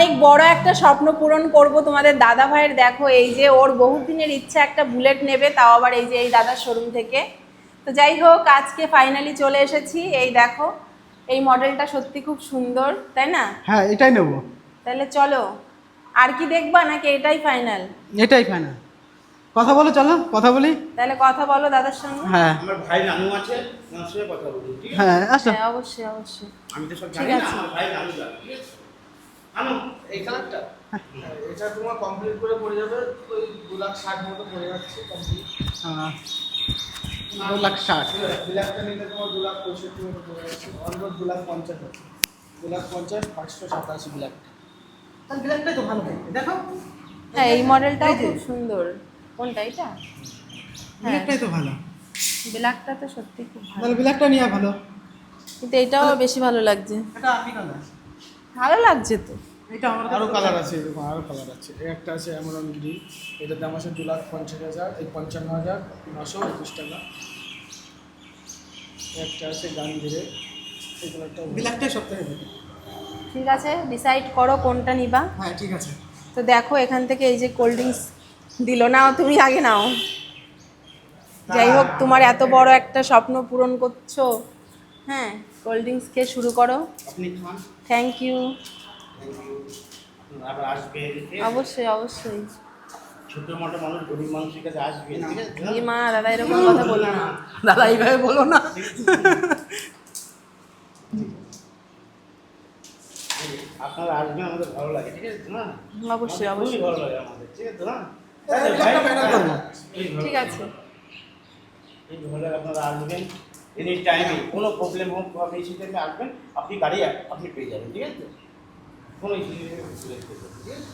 অনেক বড় একটা স্বপ্ন পূরণ করব তোমাদের দাদা ভাইয়ের। দেখো এই যে ওর বহুদিনের ইচ্ছা একটা বুলেট নেবে, তাও আবার এই যে এই দাদার শোরুম থেকে। তো যাই হোক, আজকে ফাইনালি চলে এসেছি। এই দেখো, এই মডেলটা সত্যি খুব সুন্দর, তাই না? হ্যাঁ, এটাই নেব। তাহলে চলো, আর কি দেখবা নাকি এটাই ফাইনাল? এটাই ফাইনাল। কথা বলো, চলো কথা বলি। তাহলে কথা বলো দাদার সঙ্গে। হ্যাঁ আমার ভাই নানু আছে, ওনার সঙ্গে কথা বলি, ঠিক আছে? হ্যাঁ, আসো। হ্যাঁ, অবশ্যই অবশ্যই। আমি তো সব ঠিক জানি না, আছে। আমার ভাই নানু জানে, ঠিক আছে? নানু, এই কালারটা এটা তোমার কমপ্লিট করে পড়ে যাবে ওই 2,60,000 মতো পড়ে যাচ্ছে কমপ্লিট। 2,60,000। ব্ল্যাকটা নিলে তোমার 2,65,000 মতো পড়ে যাচ্ছে। অলমোস্ট 2,50,000 আছে। 2,50,000 587 ব্ল্যাক। তাহলে ব্ল্যাকটাই তো ভালো দেখতে, দেখো। হ্যাঁ, এই মডেলটাও এই যে। খুব সুন্দর। কোনটা এটা? হ্যাঁ, ব্ল্যাকটাই তো ভালো। ব্ল্যাকটা তো সত্যি খুব ভালো, তাহলে ব্ল্যাকটা নিয়ে ভালো। কিন্তু এটাও বেশি ভালো লাগছে। এটা আপনি কালার। ভালো লাগছে তো। এটা আমার আরও কালার আছে, এরকম আরও কালার আছে। এই একটা আছে অ্যামারন গ্রিন, এটার দাম আছে 2,50,000, এই 55,921 টাকা। একটা আছে গান্ধীরে, এই কালারটা ব্ল্যাকটাই সব থেকে ভালো। ঠিক আছে, ডিসাইড করো কোনটা নিবা। হ্যাঁ, ঠিক আছে। তো দেখো, এখান থেকে এই যে কোল্ড ড্রিঙ্কস দিল, নাও তুমি আগে নাও। যাই হোক, তোমার এত বড় একটা স্বপ্ন পূরণ করছো। হ্যাঁ, কোল্ড ড্রিঙ্কস খেয়ে শুরু করো। আপনি খান। Thank you. আপনারা আবার আসবেন, ঠিক আছে? অবশ্যই অবশ্যই। ছোট মোটো মানুষ, গরিব মানুষের কাছে আসবেন, ঠিক আছে? এই মা, দাদা এরকম কথা বলো না। দাদা এইভাবে বলো না। আপনারা আসবেন, আমাদের ভালো লাগে, ঠিক আছে না? অবশ্যই আমাদের খুবই অবশ্যই। ভালো লাগে আমাদের, ঠিক আছে না? ব্ল্যাকটা ফাইনাল করবো। ঠিক আছে। এই ভালো লাগে, আপনারা আসবেন এনি টাইমে, কোনো প্রবলেম হোক আপনি এই টাইমে আসবেন, আপনি গাড়ি আপনি পেয়ে যাবেন, ঠিক আছে? কোনো ইস্যু নেই, ঠিক আছে?